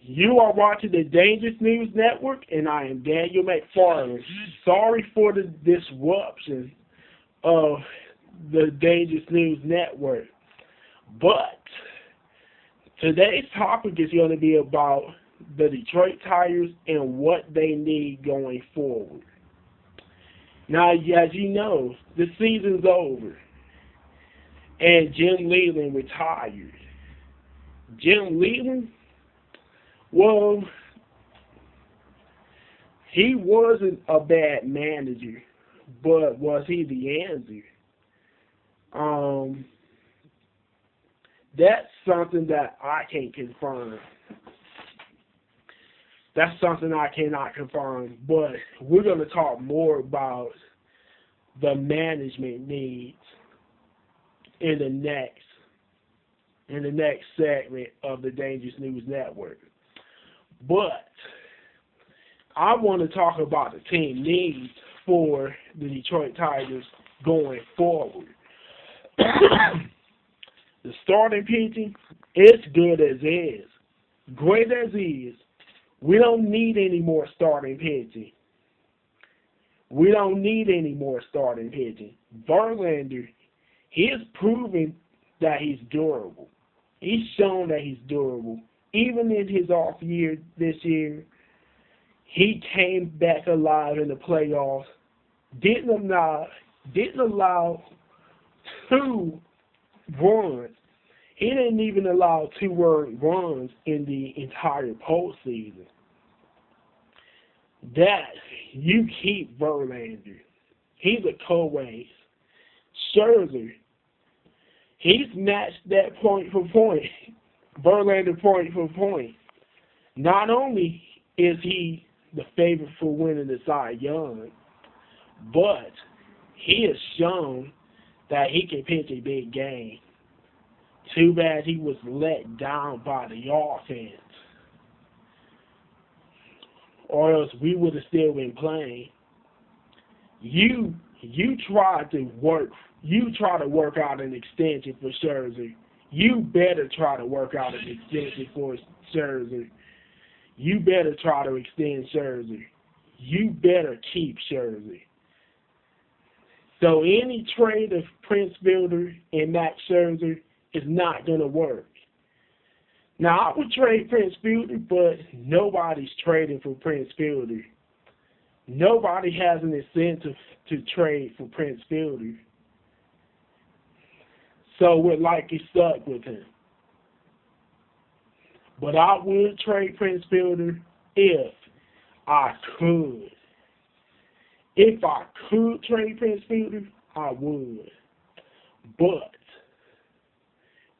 You are watching the Dangerous News Network, and I am Daniel McFarland. Sorry for the disruption of the Dangerous News Network, but today's topic is going to be about the Detroit Tigers and what they need going forward. Now, as you know, the season's over, and Jim Leyland retired. Jim Leyland, well, he wasn't a bad manager, but was he the answer? That's something that I can't confirm. That's something I cannot confirm, but we're going to talk more about the management needs in the next segment of the Dangerous News Network. But I want to talk about the team needs for the Detroit Tigers going forward. The starting pitching, it's good as is. Great as is. We don't need any more starting pitching. We don't need any more starting pitching. Verlander, he has proven that he's durable. He's shown that he's durable. Even in his off year this year, he came back alive in the playoffs. Didn't allow 2 runs. He didn't even allow 2 runs in the entire postseason. That, you keep Verlander. He's a co-ace. Scherzer, he's matched that point for point. Verlander point for point. Not only is he the favorite for winning the Cy Young, but he has shown that he can pitch a big game. Too bad he was let down by the offense, or else we would have still been playing. You try to work out an extension for Scherzer. You better try to work out an extension for Scherzer. You better try to extend Scherzer. You better keep Scherzer. So any trade of Prince Fielder and Max Scherzer is not going to work. Now, I would trade Prince Fielder, but nobody's trading for Prince Fielder. Nobody has an incentive to trade for Prince Fielder. So we're likely stuck with him. But I would trade Prince Fielder if I could. If I could trade Prince Fielder, I would. But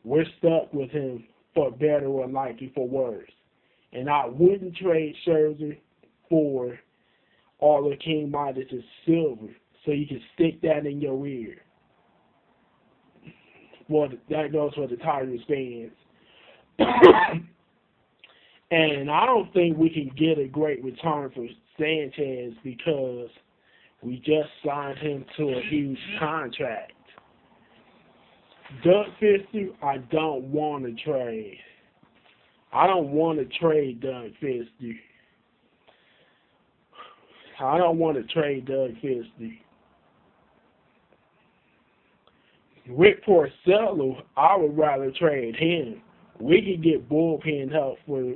we're stuck with him for better or likely for worse. And I wouldn't trade Scherzer for all of King Midas' silver, so you can stick that in your ear. Well, that goes for the Tigers fans. And I don't think we can get a great return for Sanchez because we just signed him to a huge contract. Doug Fister, I don't want to trade. I don't want to trade Doug Fister. I don't want to trade Doug Fister. Rick Porcello, I would rather trade him. We could get bullpen help for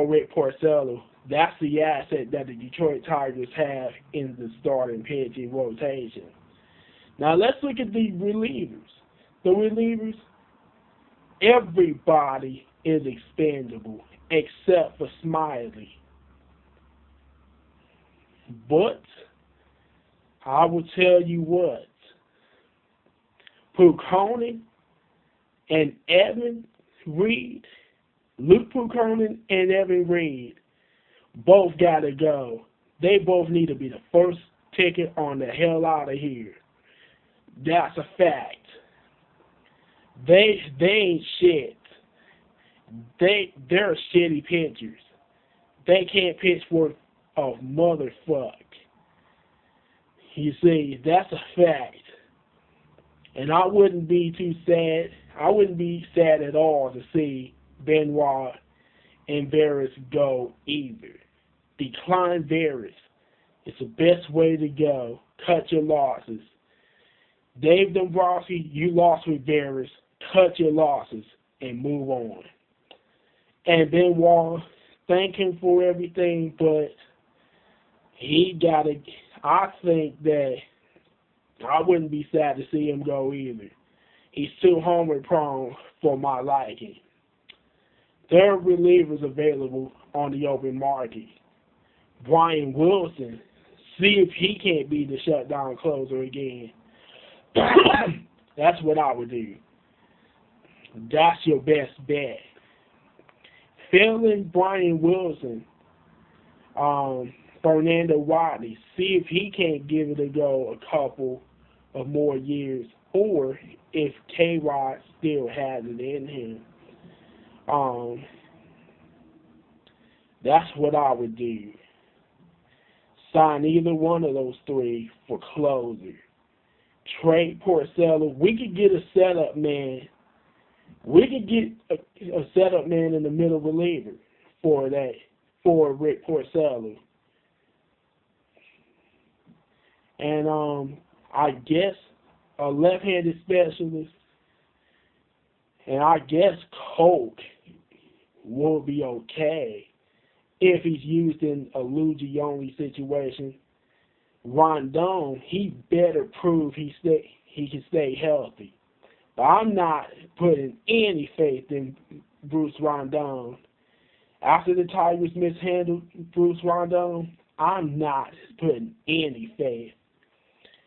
Rick Porcello. That's the asset that the Detroit Tigers have in the starting pitching rotation. Now let's look at the relievers. The relievers, everybody is expendable except for Smiley. But I will tell you what, Pucconen and Evan Reed, Luke Pucconen and Evan Reed, both got to go. They both need to be the first ticket on the hell out of here. That's a fact. They ain't shit. They're shitty pitchers. They can't pitch worth a motherfuck. You see, that's a fact. And I wouldn't be too sad. I wouldn't be sad at all to see Benoit and Varys go either. Decline Varys. It's the best way to go. Cut your losses. Dave Dombrowski, you lost with Varys. Cut your losses and move on. And Benoit, thank him for everything, but he got to. I think that I wouldn't be sad to see him go either. He's too homer prone for my liking. There are relievers available on the open market. Brian Wilson, see if he can't be the shutdown closer again. That's what I would do. That's your best bet. Failing Brian Wilson, Fernando Rodney, see if he can't give it a go a couple of more years, or if K-Rod still has it in him. That's what I would do. Sign either one of those three for closer. Trade Porcello. We could get a setup man. We could get a setup man in the middle reliever for Rick Porcello. And I guess a left-handed specialist, and I guess Coke will be okay if he's used in a Luigi-only situation. Rondon, he better prove he can stay healthy. But I'm not putting any faith in Bruce Rondon. After the Tigers mishandled Bruce Rondon, I'm not putting any faith.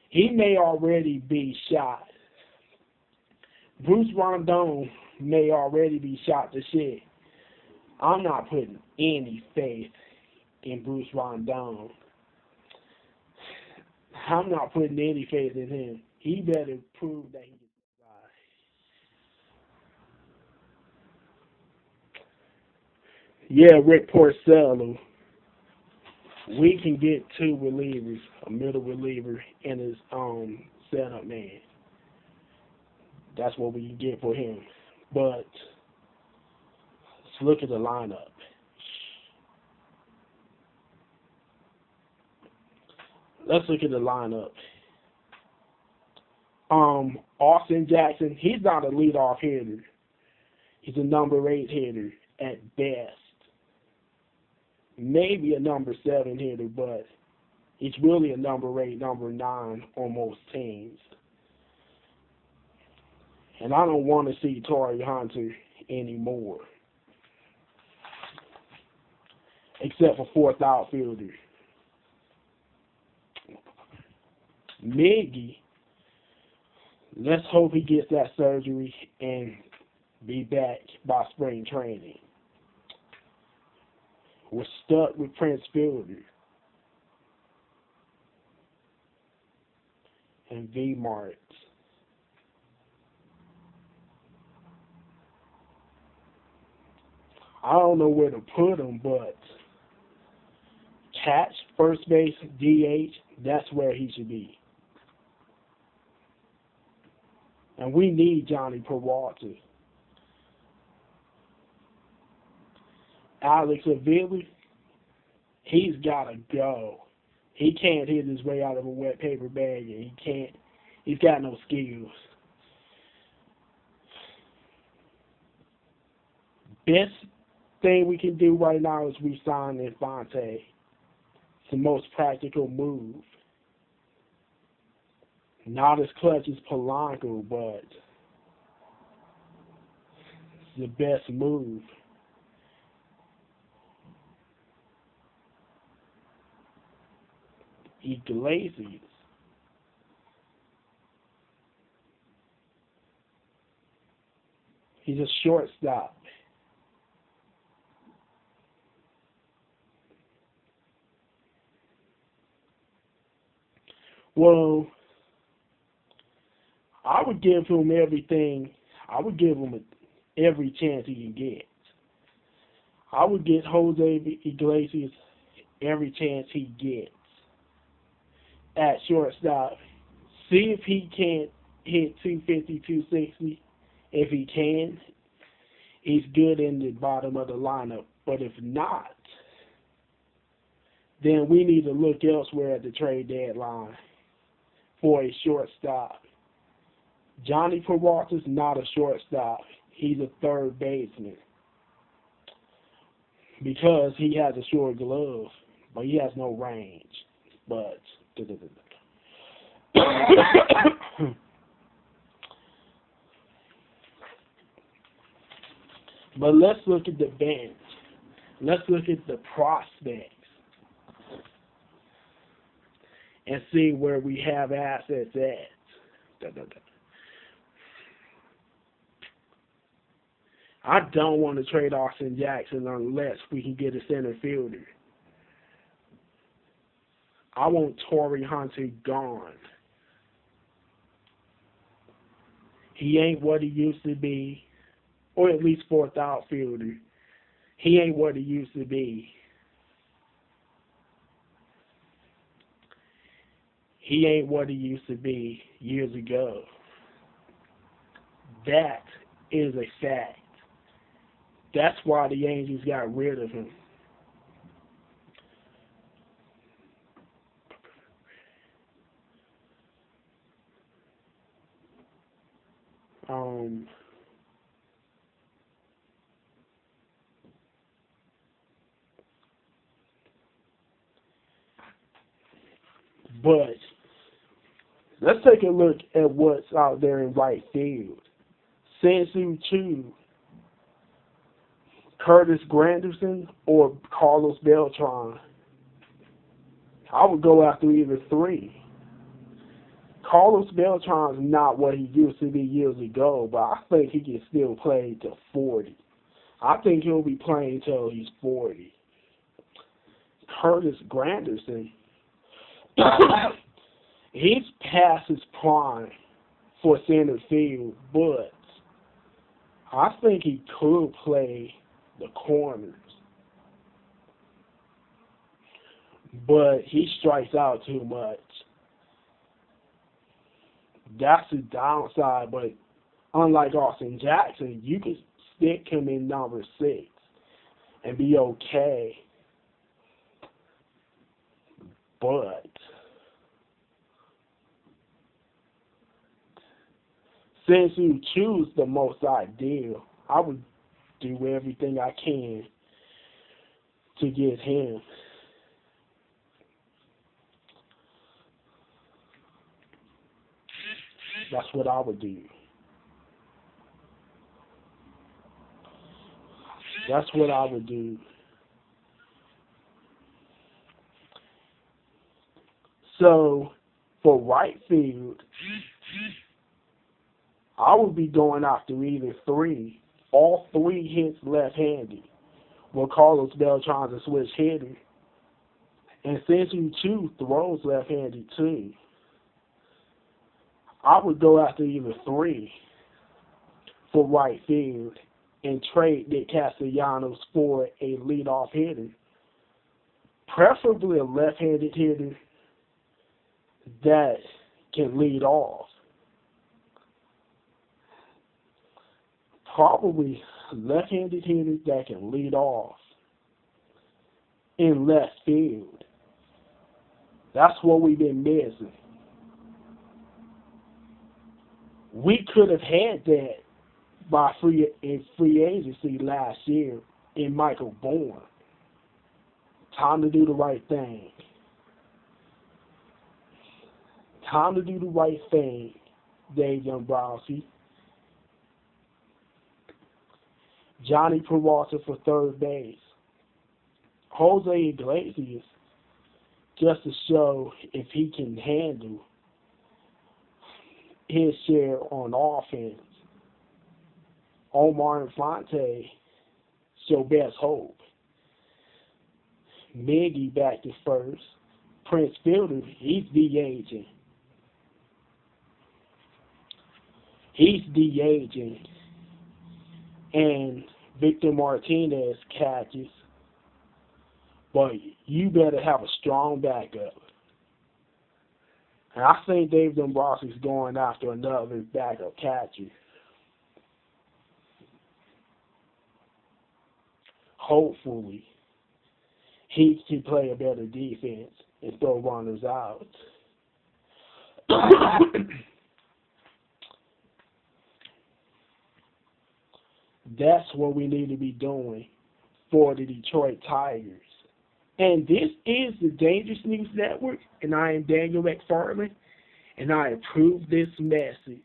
He may already be shot. Bruce Rondon may already be shot to shit. I'm not putting any faith in Bruce Rondon. I'm not putting any faith in him. He better prove that he can survive. Yeah, Rick Porcello. We can get two relievers, a middle reliever and his setup man. That's what we can get for him. But let's look at the lineup. Let's look at the lineup. Austin Jackson, he's not a leadoff hitter. He's a number 8 hitter at best. Maybe a number 7 hitter, but he's really a number 8, number 9 on most teams. And I don't want to see Torrey Hunter anymore. Except for fourth outfielder. Miggy, let's hope he gets that surgery and be back by spring training. We're stuck with Prince Fielder and V Marks. I don't know where to put him, but catch, first base, DH, that's where he should be. And we need Johnny Peralta. Alex Avila, he's got to go. He can't hit his way out of a wet paper bag, and he's got no skills. Best thing we can do right now is re-sign Infante. It's the most practical move. Not as clutch as Polanco, but it's the best move. Iglesias. He's a shortstop. Well, I would give him everything. I would give him every chance he can get. I would get Jose Iglesias every chance he gets at shortstop. See if he can't hit 250, 260. If he can, he's good in the bottom of the lineup But if not, then we need to look elsewhere at the trade deadline for a shortstop. Johnny Peralta's not a shortstop. He's a third baseman because he has a short glove, but he has no range. But but let's look at the bench. Let's look at the prospects and see where we have assets at. I don't want to trade Austin Jackson unless we can get a center fielder. I want Torrey Hunter gone. He ain't what he used to be, or at least fourth outfielder. He ain't what he used to be. He ain't what he used to be years ago. That is a fact. That's why the Angels got rid of him. But let's take a look at what's out there in right field. Shin-Soo Choo, Curtis Granderson, or Carlos Beltran. I would go after either three. Carlos Beltran's not what he used to be years ago, but I think he can still play to 40. I think he'll be playing till he's 40. Curtis Granderson, he's past his prime for center field, but I think he could play the corners. But he strikes out too much. That's the downside, but unlike Austin Jackson, you can stick him in number 6 and be okay. But since you choose the most ideal, I would do everything I can to get him. That's what I would do. That's what I would do. So, for right field, I would be going after either three. All three hits left-handed. Well, Carlos Beltran's a switch hitter. And Shin-Soo Choo throws left-handed too. I would go after either three for right field and trade Nick Castellanos for a leadoff hitter. Preferably a left-handed hitter that can lead off. Probably left-handed hitters that can lead off in left field. That's what we've been missing. We could have had that by free agency last year in Michael Bourne. Time to do the right thing. Time to do the right thing, Dave Dombrowski. Johnny Peralta for third base. Jose Iglesias, just to show if he can handle his share on offense. Omar Infante, show best hope. Miggy back to first. Prince Fielder, he's DHing. He's DHing. And Victor Martinez catches. But you better have a strong backup. And I think Dave Dombrowski's going after another backup catcher. hopefully he can play a better defense and throw runners out. That's what we need to be doing for the Detroit Tigers. And this is the Dangerous News Network, and I am Daniel McFarland, and I approve this message.